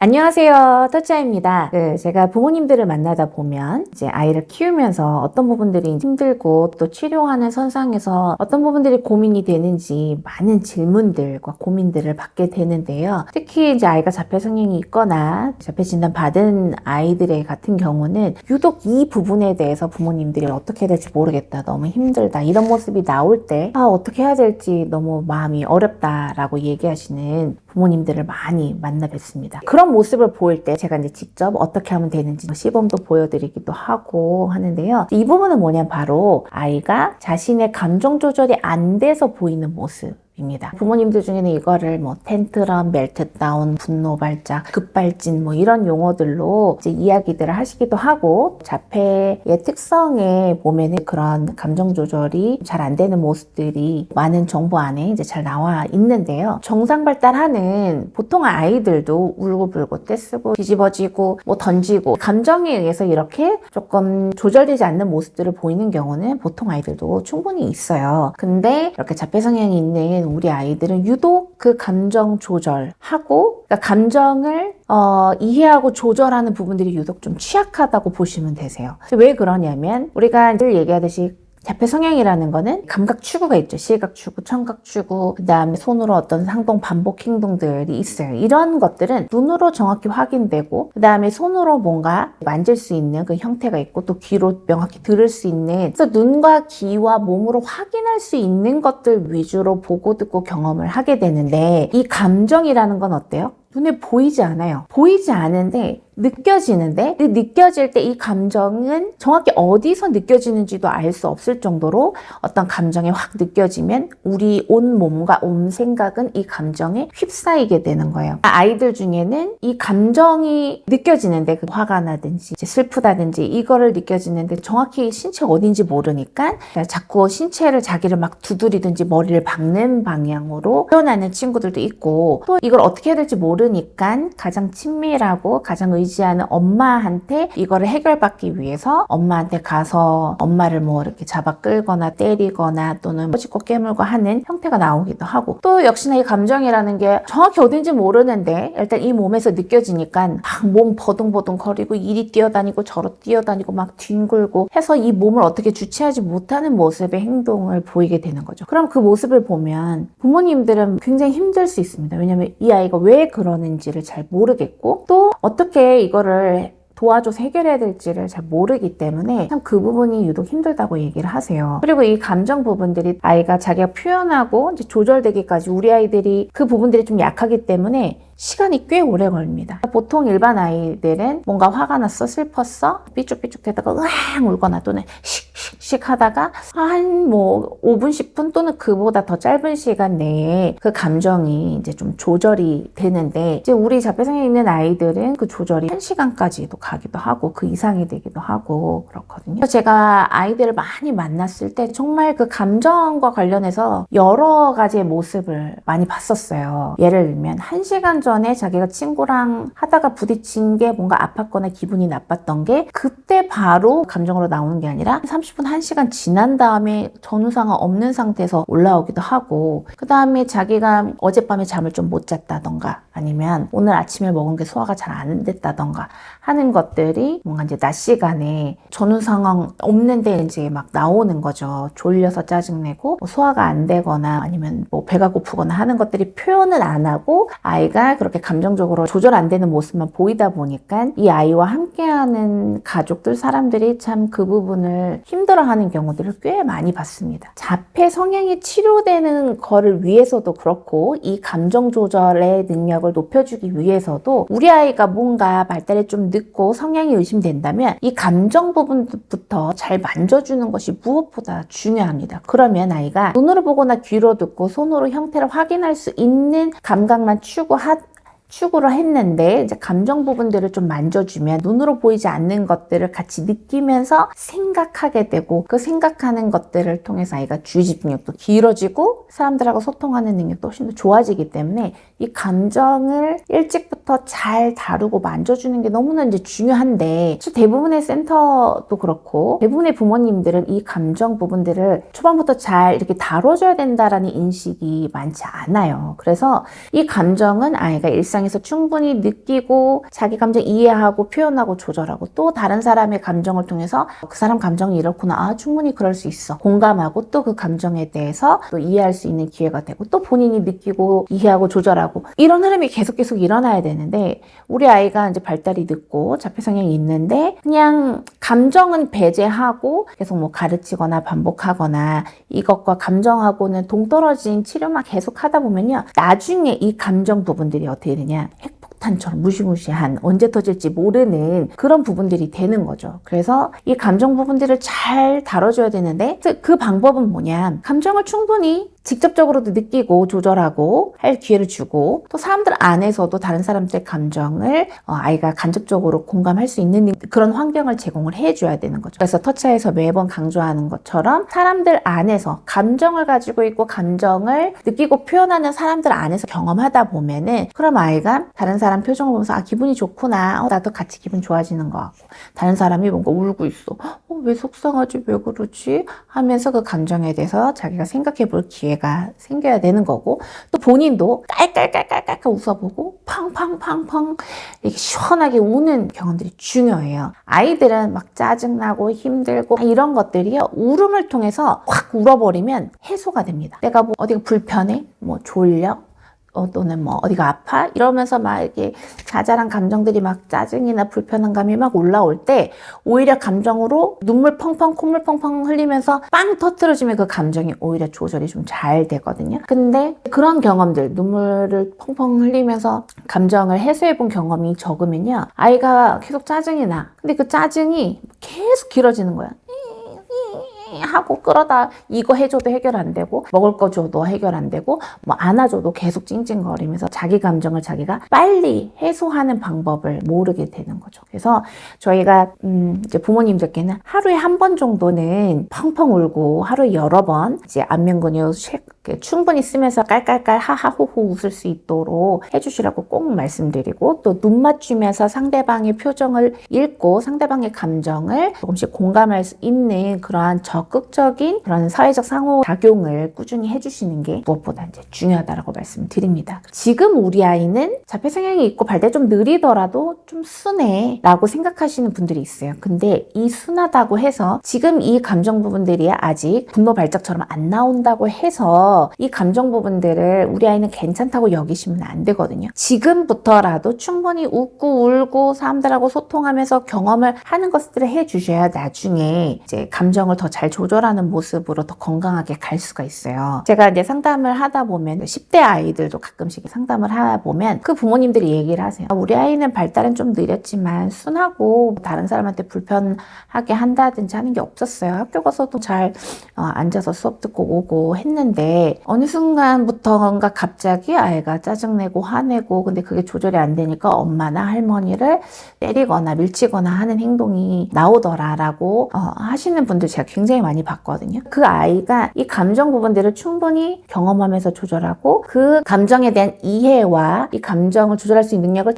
안녕하세요. 터치아입니다. 제가 부모님들을 만나다 보면 이제 아이를 키우면서 어떤 부분들이 힘들고 또 치료하는 선상에서 어떤 부분들이 고민이 되는지 많은 질문들과 고민들을 받게 되는데요. 특히 이제 아이가 자폐 성향이 있거나 자폐 진단 받은 아이들의 같은 경우는 유독 이 부분에 대해서 부모님들이 어떻게 해야 될지 모르겠다, 너무 힘들다, 이런 모습이 나올 때 어떻게 해야 될지 너무 마음이 어렵다라고 얘기하시는 부모님들을 많이 만나 뵙습니다. 그런 모습을 보일 때 제가 이제 직접 어떻게 하면 되는지 시범도 보여드리기도 하고 하는데요. 이 부분은 뭐냐면 바로 아이가 자신의 감정 조절이 안 돼서 보이는 모습. 부모님들 중에는 이거를 뭐 텐트럼, 멜트다운, 분노 발작, 급발진 뭐 이런 용어들로 이제 이야기들을 하시기도 하고, 자폐의 특성에 보면은 그런 감정 조절이 잘 안 되는 모습들이 많은 정보 안에 이제 잘 나와 있는데요. 정상 발달하는 보통 아이들도 울고불고 떼쓰고 뒤집어지고 뭐 던지고 감정에 의해서 이렇게 조금 조절되지 않는 모습들을 보이는 경우는 보통 아이들도 충분히 있어요. 근데 이렇게 자폐 성향이 있는 우리 아이들은 유독 그 감정 조절하고, 그러니까 감정을 이해하고 조절하는 부분들이 유독 좀 취약하다고 보시면 되세요. 왜 그러냐면 우리가 늘 얘기하듯이 자폐 성향이라는 거는 감각 추구가 있죠. 시각 추구, 청각 추구, 그 다음에 손으로 어떤 상동 반복 행동들이 있어요. 이런 것들은 눈으로 정확히 확인되고, 그 다음에 손으로 뭔가 만질 수 있는 그 형태가 있고, 또 귀로 명확히 들을 수 있는, 그래서 눈과 귀와 몸으로 확인할 수 있는 것들 위주로 보고 듣고 경험을 하게 되는데, 이 감정이라는 건 어때요? 눈에 보이지 않아요. 보이지 않은데 느껴지는데, 느껴질 때 이 감정은 정확히 어디서 느껴지는지도 알 수 없을 정도로 어떤 감정이 확 느껴지면 우리 온 몸과 온 생각은 이 감정에 휩싸이게 되는 거예요. 아이들 중에는 이 감정이 느껴지는데, 그 화가 나든지 슬프다든지 이거를 느껴지는데 정확히 신체 어딘지 모르니까 자꾸 신체를 자기를 막 두드리든지 머리를 박는 방향으로 표현하는 친구들도 있고, 또 이걸 어떻게 해야 될지 모르니까 가장 친밀하고 가장 의지하는 엄마한테 이거를 해결받기 위해서 엄마한테 가서 엄마를 뭐 이렇게 잡아 끌거나 때리거나 또는 꼬집고 깨물고 하는 형태가 나오기도 하고, 또 역시나 이 감정이라는 게 정확히 어딘지 모르는데 일단 이 몸에서 느껴지니까 막 몸 버둥버둥 거리고 이리 뛰어다니고 저로 뛰어다니고 막 뒹굴고 해서 이 몸을 어떻게 주체하지 못하는 모습의 행동을 보이게 되는 거죠. 그럼 그 모습을 보면 부모님들은 굉장히 힘들 수 있습니다. 왜냐하면 이 아이가 왜 그러는지를 잘 모르겠고, 또 어떻게 이거를 도와줘서 해결해야 될지를 잘 모르기 때문에 참 그 부분이 유독 힘들다고 얘기를 하세요. 그리고 이 감정 부분들이 아이가 자기가 표현하고 이제 조절되기까지, 우리 아이들이 그 부분들이 좀 약하기 때문에 시간이 꽤 오래 걸립니다. 보통 일반 아이들은 뭔가 화가 났어, 슬펐어, 삐죽삐죽대다가 으앙 울거나 또는 씩씩 하다가 한 뭐 5분, 10분 또는 그보다 더 짧은 시간 내에 그 감정이 이제 좀 조절이 되는데, 이제 우리 자폐 성향이 있는 아이들은 그 조절이 1시간까지도 가기도 하고 그 이상이 되기도 하고 그렇거든요. 제가 아이들을 많이 만났을 때 정말 그 감정과 관련해서 여러 가지의 모습을 많이 봤었어요. 예를 들면 1시간 전에 자기가 친구랑 하다가 부딪힌 게 뭔가 아팠거나 기분이 나빴던 게 그때 바로 감정으로 나오는 게 아니라 30분, 1시간 지난 다음에 전후상황 없는 상태에서 올라오기도 하고, 그 다음에 자기가 어젯밤에 잠을 좀 못 잤다던가 아니면 오늘 아침에 먹은 게 소화가 잘 안 됐다던가 하는 것들이 뭔가 이제 낮 시간에 전후상황 없는데 이제 막 나오는 거죠. 졸려서 짜증내고 뭐 소화가 안 되거나 아니면 뭐 배가 고프거나 하는 것들이 표현을 안 하고 아이가 그렇게 감정적으로 조절 안 되는 모습만 보이다 보니까 이 아이와 함께하는 가족들, 사람들이 참 그 부분을 힘들어하는 경우들을 꽤 많이 봤습니다. 자폐 성향이 치료되는 거를 위해서도 그렇고, 이 감정 조절의 능력을 높여주기 위해서도 우리 아이가 뭔가 발달이 좀 늦고 성향이 의심된다면 이 감정 부분부터 잘 만져주는 것이 무엇보다 중요합니다. 그러면 아이가 눈으로 보거나 귀로 듣고 손으로 형태를 확인할 수 있는 감각만 추구를 했는데, 이제 감정 부분들을 좀 만져주면 눈으로 보이지 않는 것들을 같이 느끼면서 생각하게 되고, 그 생각하는 것들을 통해서 아이가 주의 집중력도 길어지고 사람들하고 소통하는 능력도 훨씬 더 좋아지기 때문에 이 감정을 일찍부터 잘 다루고 만져주는 게 너무나 이제 중요한데, 대부분의 센터도 그렇고 대부분의 부모님들은 이 감정 부분들을 초반부터 잘 이렇게 다뤄줘야 된다라는 인식이 많지 않아요. 그래서 이 감정은 아이가 일상 입장에서 충분히 느끼고 자기 감정 이해하고 표현하고 조절하고 또 다른 사람의 감정을 통해서 그 사람 감정이 이렇구나. 아, 충분히 그럴 수 있어. 공감하고 또 그 감정에 대해서 또 이해할 수 있는 기회가 되고 또 본인이 느끼고 이해하고 조절하고 이런 흐름이 계속 일어나야 되는데 우리 아이가 이제 발달이 늦고 자폐 성향이 있는데 그냥 감정은 배제하고 계속 뭐 가르치거나 반복하거나 이것과 감정하고는 동떨어진 치료만 계속 하다 보면요. 나중에 이 감정 부분들이 어떻게 되냐. 핵폭탄처럼 무시무시한 언제 터질지 모르는 그런 부분들이 되는 거죠. 그래서 이 감정 부분들을 잘 다뤄줘야 되는데 그 방법은 뭐냐. 감정을 충분히 직접적으로도 느끼고 조절하고 할 기회를 주고 또 사람들 안에서도 다른 사람들의 감정을 아이가 간접적으로 공감할 수 있는 그런 환경을 제공을 해줘야 되는 거죠. 그래서 터치에서 매번 강조하는 것처럼 사람들 안에서 감정을 가지고 있고 감정을 느끼고 표현하는 사람들 안에서 경험하다 보면은 그럼 아이가 다른 사람 표정을 보면서 아 기분이 좋구나. 나도 같이 기분 좋아지는 것 같고 다른 사람이 뭔가 울고 있어. 왜 속상하지? 왜 그러지? 하면서 그 감정에 대해서 자기가 생각해 볼 기회가 생겨야 되는 거고 또 본인도 깔깔깔깔깔 웃어보고 팡팡팡팡 이렇게 시원하게 우는 경험들이 중요해요. 아이들은 막 짜증나고 힘들고 이런 것들이요. 울음을 통해서 확 울어버리면 해소가 됩니다. 내가 뭐 어디가 불편해? 뭐 졸려? 또는 뭐 어디가 아파? 이러면서 막 이렇게 자잘한 감정들이 막 짜증이나 불편한 감이 막 올라올 때 오히려 감정으로 눈물 펑펑 콧물 펑펑 흘리면서 빵 터트려주면 그 감정이 오히려 조절이 좀 잘 되거든요. 근데 그런 경험들 눈물을 펑펑 흘리면서 감정을 해소해 본 경험이 적으면요. 아이가 계속 짜증이 나. 근데 그 짜증이 계속 길어지는 거야. 하고 끌어다 이거 해줘도 해결 안 되고 먹을 거 줘도 해결 안 되고 뭐 안아줘도 계속 찡찡거리면서 자기 감정을 자기가 빨리 해소하는 방법을 모르게 되는 거죠. 그래서 저희가 이제 부모님들께는 하루에 한 번 정도는 펑펑 울고 하루에 여러 번 이제 안면근육 충분히 쓰면서 깔깔깔 하하호호 웃을 수 있도록 해주시라고 꼭 말씀드리고 또 눈 맞추면서 상대방의 표정을 읽고 상대방의 감정을 조금씩 공감할 수 있는 그러한 적극적인 그런 사회적 상호작용을 꾸준히 해주시는 게 무엇보다 이제 중요하다고 말씀드립니다. 지금 우리 아이는 자폐 성향이 있고 발달 좀 느리더라도 좀 순해 라고 생각하시는 분들이 있어요. 근데 이 순하다고 해서 지금 이 감정 부분들이 아직 분노 발작처럼 안 나온다고 해서 이 감정 부분들을 우리 아이는 괜찮다고 여기시면 안 되거든요. 지금부터라도 충분히 웃고 울고 사람들하고 소통하면서 경험을 하는 것들을 해주셔야 나중에 이제 감정을 더 잘 조절하는 모습으로 더 건강하게 갈 수가 있어요. 제가 이제 상담을 하다 보면 10대 아이들도 가끔씩 상담을 하다 보면 그 부모님들이 얘기를 하세요. 우리 아이는 발달은 좀 느렸지만 순하고 다른 사람한테 불편하게 한다든지 하는 게 없었어요. 학교 가서도 잘 앉아서 수업 듣고 오고 했는데 어느 순간부터인가 갑자기 아이가 짜증내고 화내고 근데 그게 조절이 안 되니까 엄마나 할머니를 때리거나 밀치거나 하는 행동이 나오더라라고 하시는 분들 제가 굉장히 많이 봤거든요. 그 아이가 이 감정 부분들을 충분히 경험하면서 조절하고 그 감정에 대한 이해와 이 감정을 조절할 수 있는 능력을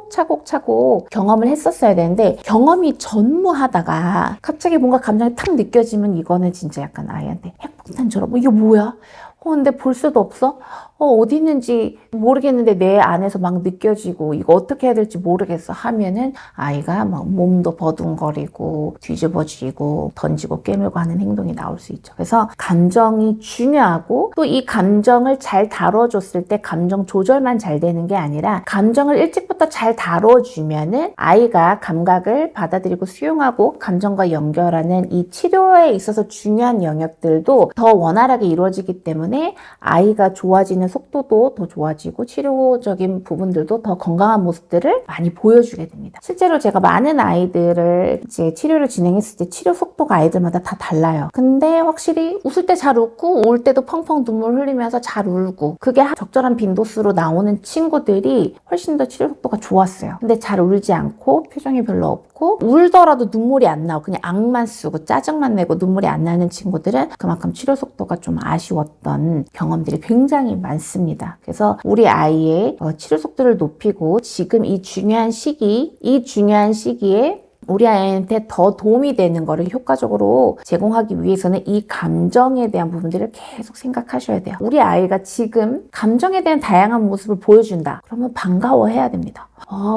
차곡차곡 경험을 했었어야 되는데 경험이 전무하다가 갑자기 뭔가 감정이 탁 느껴지면 이거는 진짜 약간 아이한테 핵폭탄처럼 이게 뭐야? 근데 볼 수도 없어? 어디 있는지 모르겠는데 내 안에서 막 느껴지고 이거 어떻게 해야 될지 모르겠어 하면은 아이가 막 몸도 버둥거리고 뒤집어지고 던지고 깨물고 하는 행동이 나올 수 있죠. 그래서 감정이 중요하고 또 이 감정을 잘 다뤄줬을 때 감정 조절만 잘 되는 게 아니라 감정을 일찍부터 잘 다뤄주면은 아이가 감각을 받아들이고 수용하고 감정과 연결하는 이 치료에 있어서 중요한 영역들도 더 원활하게 이루어지기 때문에 아이가 좋아지는 속도도 더 좋아지고 치료적인 부분들도 더 건강한 모습들을 많이 보여주게 됩니다. 실제로 제가 많은 아이들을 이제 치료를 진행했을 때 치료 속도가 아이들마다 다 달라요. 근데 확실히 웃을 때 잘 웃고 울 때도 펑펑 눈물 흘리면서 잘 울고 그게 적절한 빈도수로 나오는 친구들이 훨씬 더 치료 속도가 좋았어요. 근데 잘 울지 않고 표정이 별로 없고 울더라도 눈물이 안 나고 그냥 악만 쓰고 짜증만 내고 눈물이 안 나는 친구들은 그만큼 치료 속도가 좀 아쉬웠던 경험들이 굉장히 많습니다. 그래서 우리 아이의 치료 속도를 높이고 지금 이 중요한 시기에 우리 아이한테 더 도움이 되는 거를 효과적으로 제공하기 위해서는 이 감정에 대한 부분들을 계속 생각하셔야 돼요. 우리 아이가 지금 감정에 대한 다양한 모습을 보여준다. 그러면 반가워해야 됩니다.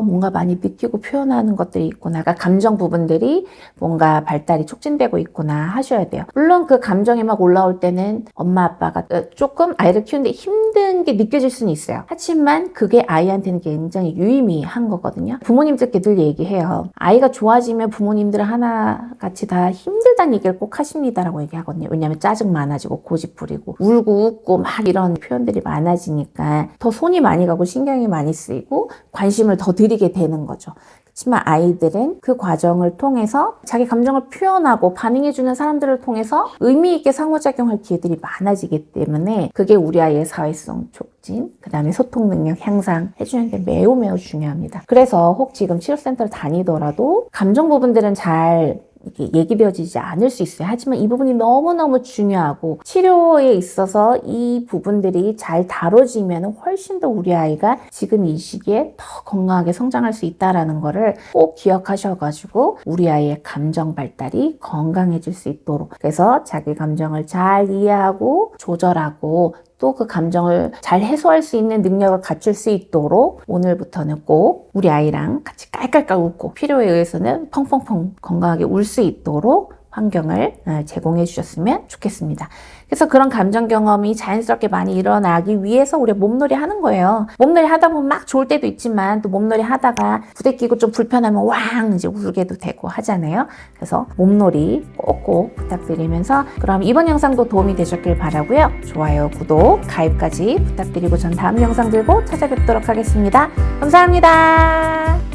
뭔가 많이 느끼고 표현하는 것들이 있구나. 그러니까 감정 부분들이 뭔가 발달이 촉진되고 있구나 하셔야 돼요. 물론 그 감정이 막 올라올 때는 엄마 아빠가 조금 아이를 키우는데 힘든 게 느껴질 수는 있어요. 하지만 그게 아이한테는 굉장히 유의미한 거거든요. 부모님들께 늘 얘기해요. 아이가 좋아지면 부모님들은 하나같이 다 힘들다는 얘기를 꼭 하십니다라고 얘기하거든요. 왜냐하면 짜증 많아지고 고집 부리고 울고 웃고 막 이런 표현들이 많아지니까 더 손이 많이 가고 신경이 많이 쓰이고 관심을 더 드리게 되는 거죠. 그렇지만 아이들은 그 과정을 통해서 자기 감정을 표현하고 반응해주는 사람들을 통해서 의미 있게 상호작용할 기회들이 많아지기 때문에 그게 우리 아이의 사회성 촉진, 그 다음에 소통 능력 향상 해주는 게 매우 매우 중요합니다. 그래서 혹 지금 치료센터를 다니더라도 감정 부분들은 잘 이게 얘기되어지지 않을 수 있어요. 하지만 이 부분이 너무너무 중요하고 치료에 있어서 이 부분들이 잘 다뤄지면 훨씬 더 우리 아이가 지금 이 시기에 더 건강하게 성장할 수 있다는 거를 꼭 기억하셔가지고 우리 아이의 감정 발달이 건강해질 수 있도록, 그래서 자기 감정을 잘 이해하고 조절하고 또 그 감정을 잘 해소할 수 있는 능력을 갖출 수 있도록 오늘부터는 꼭 우리 아이랑 같이 깔깔깔 웃고 필요에 의해서는 펑펑펑 건강하게 울 수 있도록 환경을 제공해 주셨으면 좋겠습니다. 그래서 그런 감정 경험이 자연스럽게 많이 일어나기 위해서 우리가 몸놀이 하는 거예요. 몸놀이 하다 보면 막 좋을 때도 있지만 또 몸놀이 하다가 부대끼고 좀 불편하면 왕 이제 울게도 되고 하잖아요. 그래서 몸놀이 꼭꼭 부탁드리면서 그럼 이번 영상도 도움이 되셨길 바라고요. 좋아요, 구독, 가입까지 부탁드리고 전 다음 영상 들고 찾아뵙도록 하겠습니다. 감사합니다.